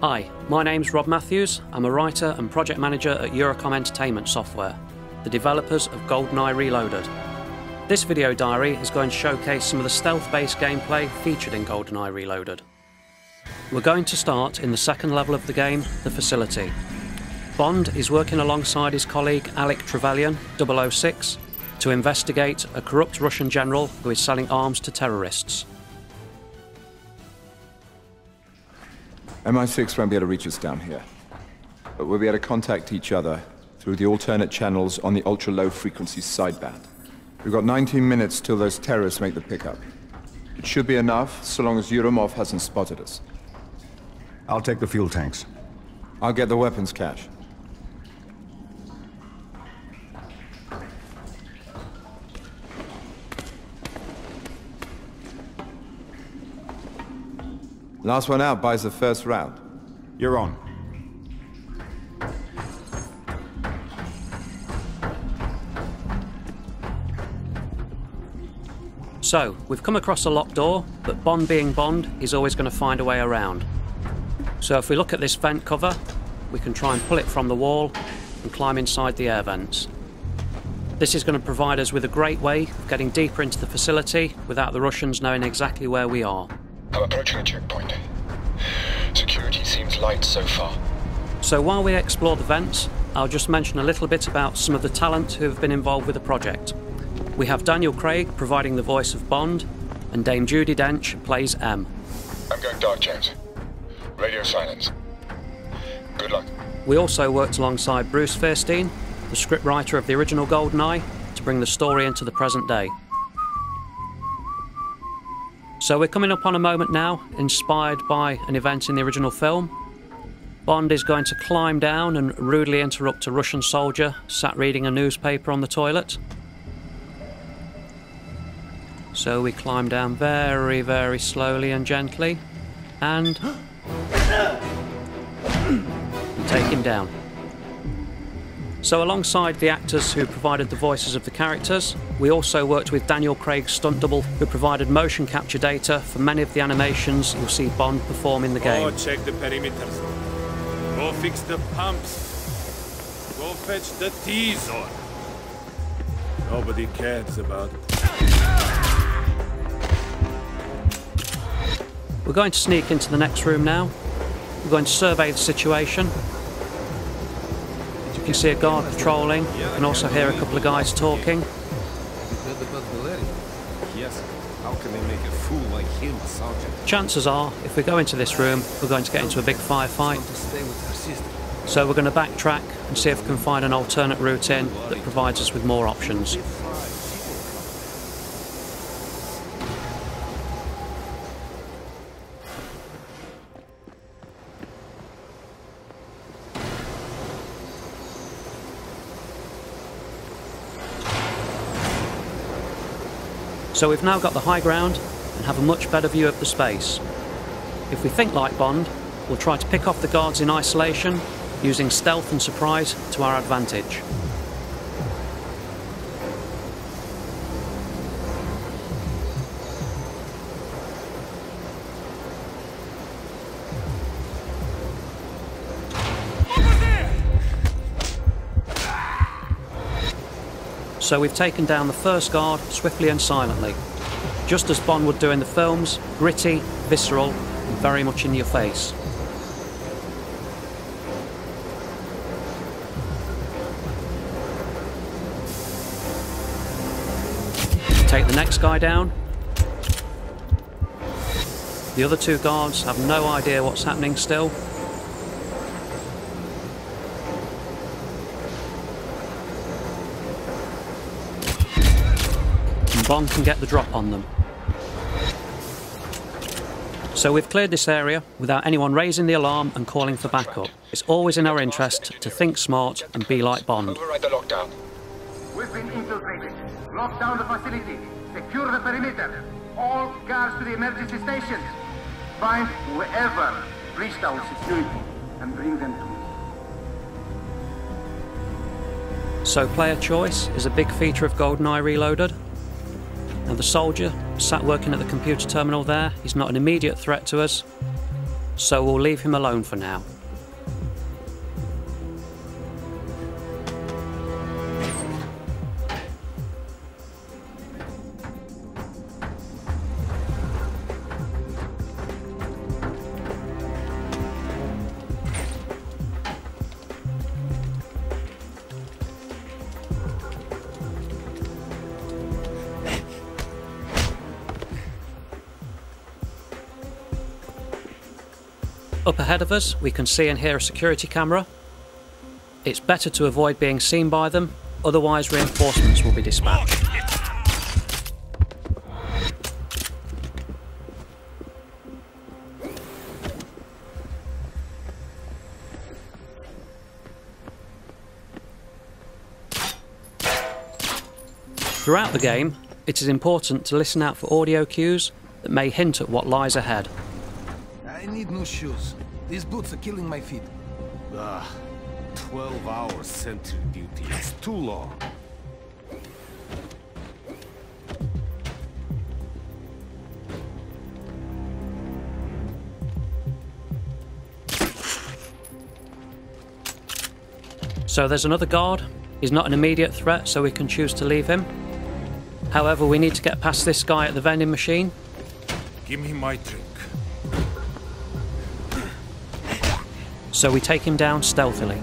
Hi, my name's Rob Matthews. I'm a writer and project manager at Eurocom Entertainment Software, the developers of GoldenEye Reloaded. This video diary is going to showcase some of the stealth-based gameplay featured in GoldenEye Reloaded. We're going to start in the second level of the game, the facility. Bond is working alongside his colleague Alec Trevelyan, 006, to investigate a corrupt Russian general who is selling arms to terrorists. MI6 won't be able to reach us down here, but we'll be able to contact each other through the alternate channels on the ultra-low frequency sideband. We've got 19 minutes till those terrorists make the pickup. It should be enough, so long as Yuromov hasn't spotted us. I'll take the fuel tanks. I'll get the weapons cache. Last one out buys the first round. You're on. So, we've come across a locked door, but Bond being Bond, is always going to find a way around. So if we look at this vent cover, we can try and pull it from the wall and climb inside the air vents. This is going to provide us with a great way of getting deeper into the facility without the Russians knowing exactly where we are. I'm approaching a checkpoint. Security seems light so far. So while we explore the vents, I'll just mention a little bit about some of the talent who have been involved with the project. We have Daniel Craig providing the voice of Bond, and Dame Judi Dench plays M. I'm going dark, James. Radio silence. Good luck. We also worked alongside Bruce Fairstein, the scriptwriter of the original GoldenEye, to bring the story into the present day. So we're coming up on a moment now, inspired by an event in the original film. Bond is going to climb down and rudely interrupt a Russian soldier sat reading a newspaper on the toilet. So we climb down very, very slowly and gently, and take him down. So alongside the actors who provided the voices of the characters, we also worked with Daniel Craig's stunt double, who provided motion capture data for many of the animations you'll see Bond perform in the game. Go check the perimeters. Go fix the pumps. Go fetch the T-zone. Nobody cares about it. We're going to sneak into the next room now. We're going to survey the situation. You can see a guard patrolling. You can also hear a couple of guys talking. Yes. How can they make a fool like him a sergeant? Chances are, if we go into this room, we're going to get into a big firefight. So we're going to backtrack and see if we can find an alternate route in that provides us with more options. So we've now got the high ground and have a much better view of the space. If we think like Bond, we'll try to pick off the guards in isolation, using stealth and surprise to our advantage. So we've taken down the first guard swiftly and silently, just as Bond would do in the films, gritty, visceral, and very much in your face. Take the next guy down. The other two guards have no idea what's happening still. Bond can get the drop on them. So we've cleared this area without anyone raising the alarm and calling for backup. It's always in our interest to think smart and be like Bond. Override the lockdown. We've been infiltrated. Lock down the facility. Secure the perimeter. All guards to the emergency stations. Find whoever breached our security and bring them to me. So player choice is a big feature of GoldenEye Reloaded. Now the soldier sat working at the computer terminal there, he's not an immediate threat to us. so we'll leave him alone for now. Up ahead of us, we can see and hear a security camera. It's better to avoid being seen by them, otherwise reinforcements will be dispatched. Throughout the game, it is important to listen out for audio cues that may hint at what lies ahead. I need new shoes. These boots are killing my feet. 12 hours sentry duty. It's too long. So there's another guard. He's not an immediate threat, so we can choose to leave him. However, we need to get past this guy at the vending machine. Give me my drink. So we take him down stealthily.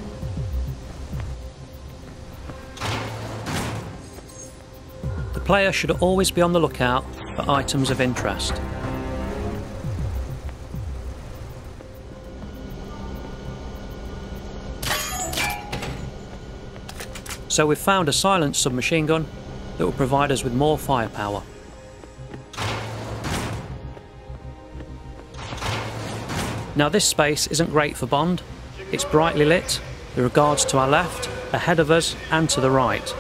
The player should always be on the lookout for items of interest. So we've found a silenced submachine gun that will provide us with more firepower. Now this space isn't great for Bond. It's brightly lit. There are guards to our left, ahead of us and to the right.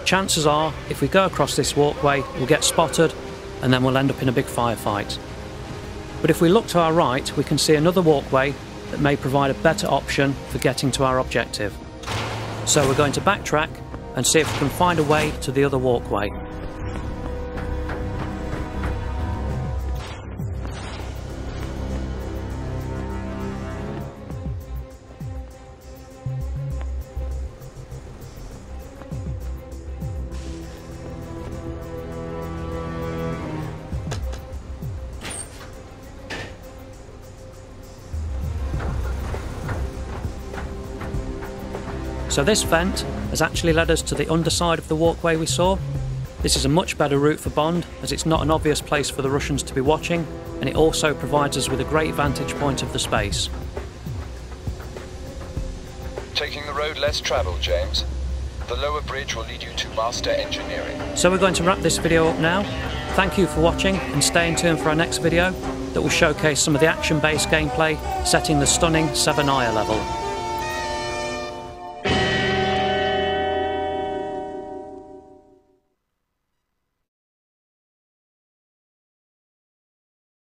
Chances are, if we go across this walkway, we'll get spotted and then we'll end up in a big firefight. But if we look to our right, we can see another walkway that may provide a better option for getting to our objective. So we're going to backtrack and see if we can find a way to the other walkway. So this vent has actually led us to the underside of the walkway we saw. This is a much better route for Bond, as it's not an obvious place for the Russians to be watching, and it also provides us with a great vantage point of the space. Taking the road less travelled, James. The lower bridge will lead you to Master Engineering. So we're going to wrap this video up now. Thank you for watching, and stay in tune for our next video that will showcase some of the action-based gameplay setting the stunning 7 level.